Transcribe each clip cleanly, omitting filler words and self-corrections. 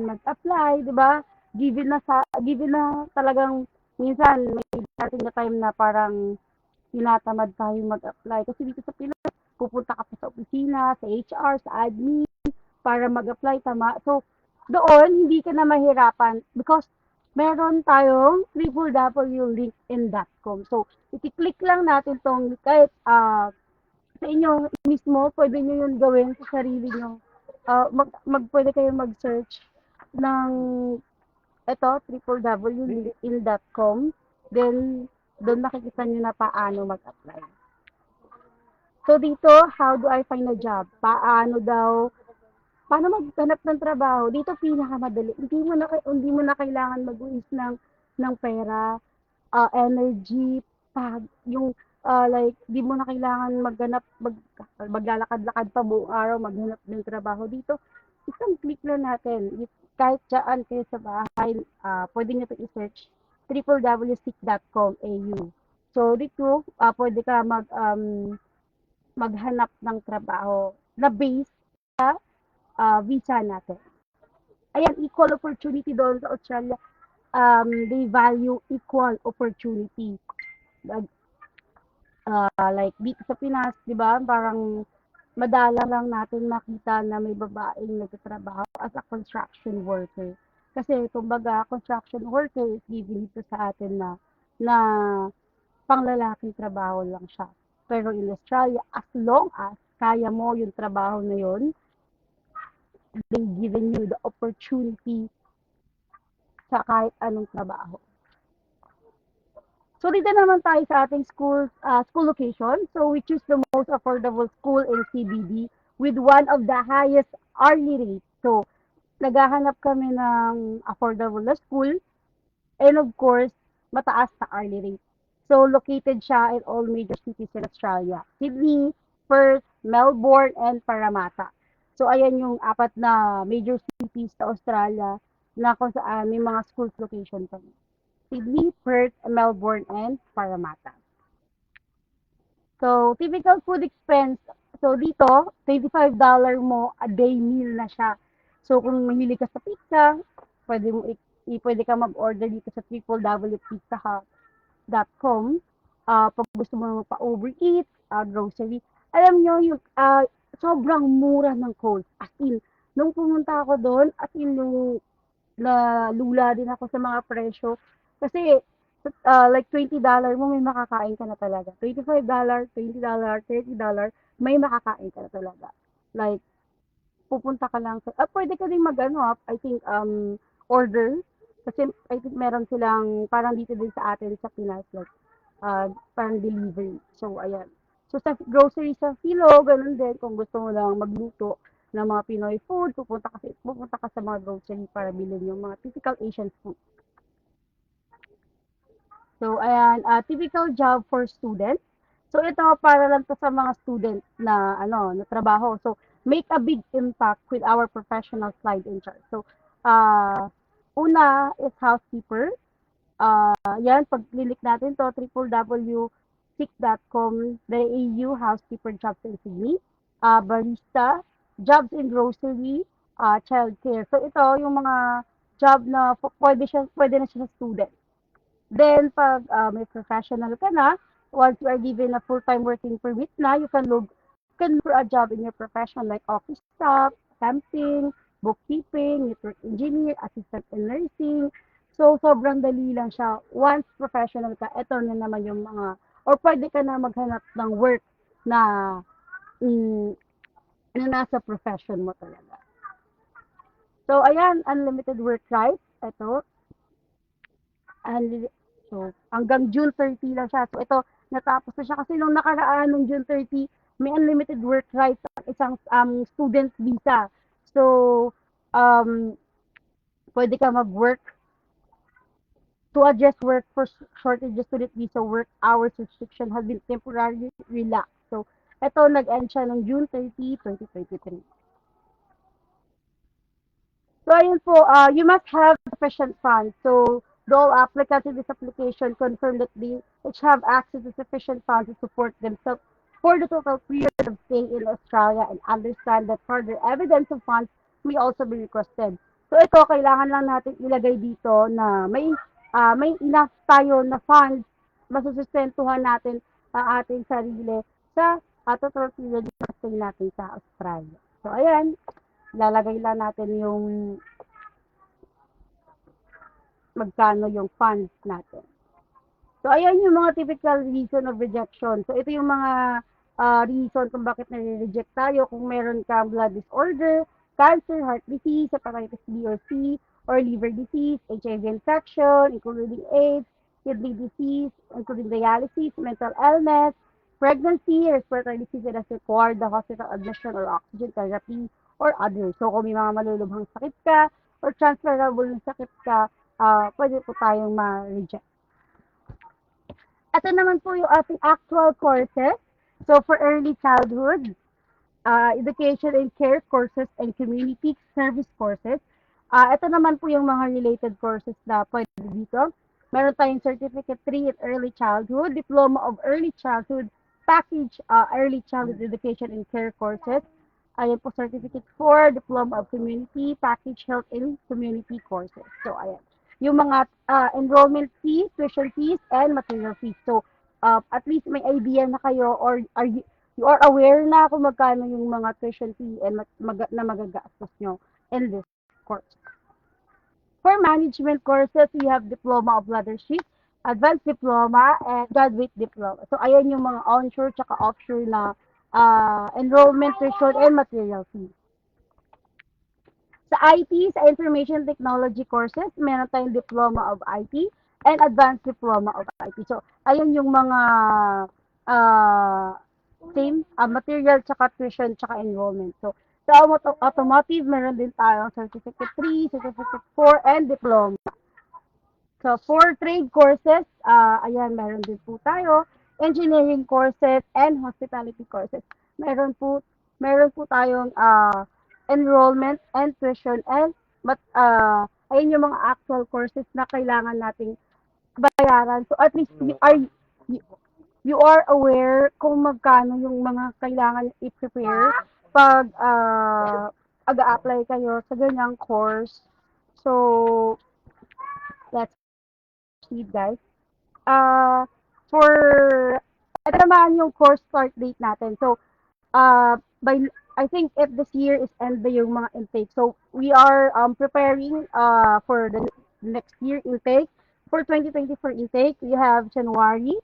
mag-apply, 'di ba? Given na talagang minsan may dating na time na parang tinatamad tayo mag-apply kasi dito sa Pinas pupunta ka pa sa opisina, sa HR, sa admin para mag-apply, tama? So, doon hindi ka na mahirapan because meron tayong www.linkedin.com. So, i-click lang natin tong kahit sa inyo mismo, pwede nyo yun gawin sa sarili nyo. Pwede kayo mag-search ng ito, www.linkedin.com. Then, doon makikita nyo na paano mag-apply. So, dito, how do I find a job? Paano maghanap ng trabaho? Dito, pinakamadali. Hindi mo na kailangan mag-waste ng pera, energy, yung like, di mo na kailangan maglalakad-lakad pa buong araw, maghanap ng trabaho dito. Isang click lang natin. Kahit dyan kayo sa bahay, pwede nyo ito i-search www.seek.com.au. So, dito, pwede ka maghanap ng trabaho na based sa visa natin. Ayan, equal opportunity doon sa Australia. They value equal opportunity. Like dito sa Pinas, 'di ba? Parang madalang lang natin makita na may babaeng nagtatrabaho as a construction worker. Kasi kumbaga, construction worker is given dito sa atin na panglalaking trabaho lang siya. Pero in Australia, as long as kaya mo yung trabaho na yun, they given you the opportunity sa kahit anong trabaho. So dito naman tayo sa ating school location. So we choose the most affordable school in CBD with one of the highest hourly rates. So naghahanap kami ng affordable na school and of course, mataas na hourly rate. So located siya in all major cities in Australia. Sydney, Perth, Melbourne, and Parramatta. So ayan yung apat na major cities sa Australia na kung saan may mga schools location kami. Sydney, Perth, Melbourne, and Parramatta. So, typical food expense. So, dito, $25 mo a day meal na siya. So, kung mahilig ka sa pizza, pwede ka mag-order dito sa www.pizzahut.com. Pag gusto mo pa-Uber Eats, grocery. Alam nyo, sobrang mura ng cost. As in, nung pumunta ako doon, as in, lula din ako sa mga presyo. Kasi, like $20 mo, may makakain ka na talaga. $25, $20, $30, may makakain ka na talaga. Like, pupunta ka lang sa, pwede ka din I think, order. Kasi, I think meron silang, parang dito din sa atin, sa Pinas, like, parang delivery. So, ayan. So, sa grocery sa Filo, ganun din, kung gusto mo lang magluto ng mga Pinoy food, pupunta ka sa mga grocery para bilhin yung mga typical Asian food. So, ayan, typical job for students. So, ito para lang to sa mga student na trabaho. So, make a big impact with our professional slide in charge. So, una is housekeeper. Yan, pag-click natin to, www.six.com.au, housekeeper jobs in Sydney. Barista, jobs in grocery, childcare. So, ito yung mga job na pwede na siya sa student. Then, pag may professional ka na, once you are given a full-time working permit na, you can look for a job in your profession like office staff, camping, bookkeeping, network engineer, assistant in nursing. So, sobrang dali lang siya. Once professional ka, ito na naman yung or pwede ka na maghanap ng work na, na nasa profession mo talaga. So, ayan, unlimited work rights. Ito, so, hanggang June 30 lang siya. So, ito, natapos na siya. Kasi nung nakaraan, nung June 30, may unlimited work rights sa isang student visa. So, pwede ka mag-work to address workforce shortages student visa work hours restriction has been temporarily relaxed. So, ito, nag-end siya ng June 30, 2023. So, ayun po, you must have sufficient funds. So, all applicants in this application confirm that they each have access to sufficient funds to support themselves for the total period of stay in Australia and understand that further evidence of funds may also be requested. So ito, kailangan lang natin ilagay dito na may enough tayo na funds, masusustentuhan natin ang ating sarili sa total period na stay natin sa Australia. So ayan, lalagay lang natin yung magkano yung funds natin. So, ayan yung mga typical reason of rejection. So, ito yung mga reason kung bakit nare-reject tayo. Kung meron kang blood disorder, cancer, heart disease, hepatitis B or C, or liver disease, HIV infection, including AIDS, kidney disease, including dialysis, mental illness, pregnancy, respiratory disease that has required the hospital admission or oxygen therapy, or others. So, kung may mga malulubhang sakit ka, or transferable na sakit ka, pwede po tayong ma-reject. Ito naman po yung ating actual courses. So, for early childhood, education and care courses and community service courses. Ito naman po yung mga related courses na pwede dito. Meron tayong Certificate 3 in Early Childhood, Diploma of Early Childhood, Package Early Childhood Education and Care courses. Ayan po, Certificate 4, Diploma of Community, Package Health and Community courses. So, ayan. Yung mga enrollment fees, tuition fees, and material fees. So, at least may idea na kayo or you are aware na kung magkano yung mga tuition fee and na magagastos nyo in this course. For management courses, we have Diploma of Leadership, Advanced Diploma, and Graduate Diploma. So, ayan yung mga onshore tsaka offshore na enrollment, tuition, and material fee. Sa IT, sa Information Technology courses, meron tayong Diploma of IT and Advanced Diploma of IT. So, ayun yung mga uh, same material tsaka tuition tsaka enrollment. So, sa automotive, meron din tayong Certificate 3, Certificate 4, and Diploma. So, for trade courses, ayan, meron din po tayo. Engineering courses and hospitality courses. Meron po tayong enrollment and tuition and ayun yung mga actual courses na kailangan nating bayaran. So, at least you, you are aware kung magkano yung mga kailangan i-prepare pag aga-apply kayo sa ganyang course. So, let's proceed, guys. Uh, for, ito naman yung course start date natin. So, by, I think if this year is end na yung mga intake. So, we are preparing for the next year intake. For 2024 intake, we have January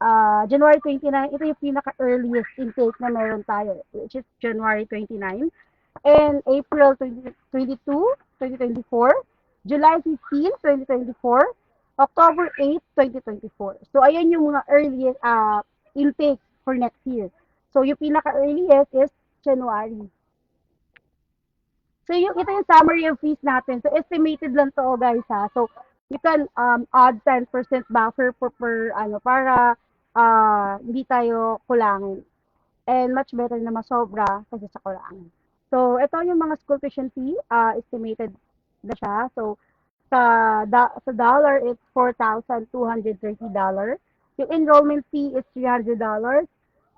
29, ito yung pinaka-earliest intake na meron tayo, which is January 29. And April 2022, 2024, July 15, 2024, October 8, 2024. So, ayan yung mga earliest intake for next year. So, yung pinaka-earliest is January. So, ito yung summary of fees natin. So, estimated lang to, guys, ha. So, you can add 10% buffer per para hindi tayo kulangin. And much better na masobra kasi sa kulangan. So, ito yung mga school tuition fee, estimated na siya. So, sa dollar, it's $4,230. Yung enrollment fee is $300.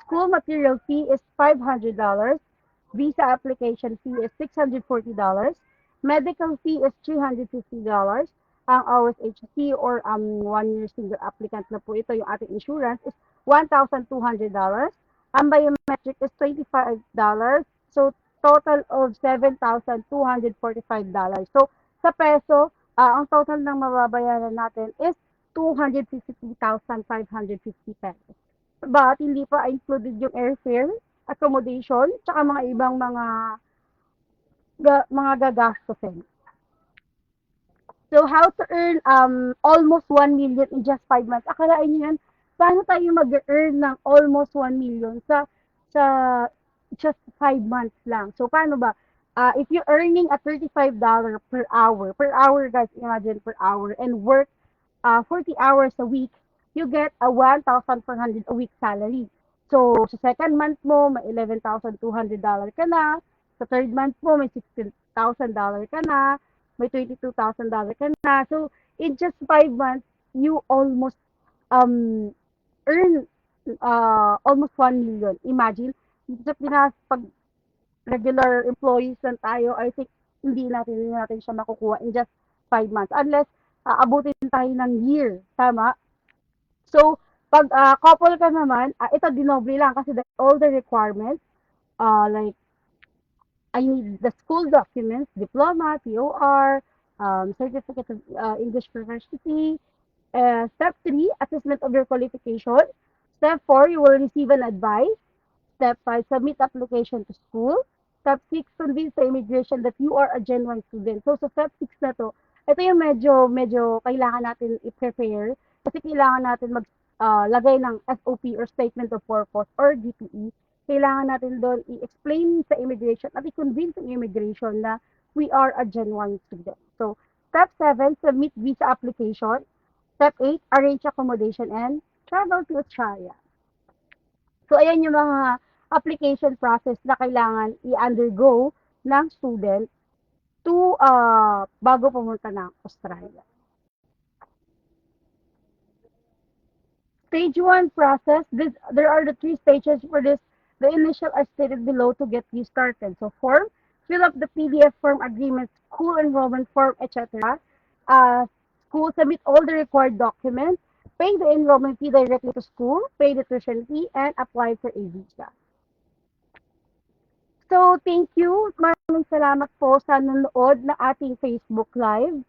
School material fee is $500. Visa application fee is $640. Medical fee is $350. Ang OSHC or 1 year single applicant na po ito yung ating insurance is $1,200. Ang biometric is $25. So, total of $7,245. So, sa peso, ang total ng mababayaran natin is 253,550 pesos. But hindi pa included yung airfare, accommodation, tsaka mga ibang mga gagastusin. So, how to earn almost 1 million in just 5 months? Akalain niyo yan, paano tayo mag-earn ng almost 1 million sa just 5 months lang? So, paano ba? If you're earning a $35 per hour guys, imagine per hour, and work 40 hours a week, you get a 1,400 a week salary. So, sa second month mo, may $11,200 ka na. Sa third month mo, may $16,000 ka na. May $22,000 ka na. So, in just 5 months, you almost um, earn almost 1 million. Imagine, sa Pinas, pag regular employees lang tayo, I think hindi natin siya makukuha in just 5 months unless abutin tayo ng year, tama? So, pag couple ka naman, ito dinoble lang kasi all the requirements, like I need the school documents, diploma, TOR, certificate of English proficiency. Step 3, assessment of your qualification. Step 4, you will receive an advice. Step 5, submit application to school. Step 6, convince the immigration that you are a genuine student. So, sa step 6 na to, ito yung medyo kailangan natin i-prepare kasi kailangan natin lagay ng SOP or Statement of Purpose or DPE. Kailangan natin doon i-explain sa immigration at i-convince ang immigration na we are a genuine student. So, step 7, submit visa application. Step 8, arrange accommodation and travel to Australia. So, ayan yung mga application process na kailangan i-undergo ng student to bago pumunta ng Australia. Stage 1 process, there are the 3 stages for this. The initial are stated below to get you started. So, form, fill up the PDF form agreement, school enrollment form, etc. Uh, School, submit all the required documents, pay the enrollment fee directly to school, pay the tuition fee, and apply for a visa. So, thank you. Maraming salamat po sa nanonood na ating Facebook Live.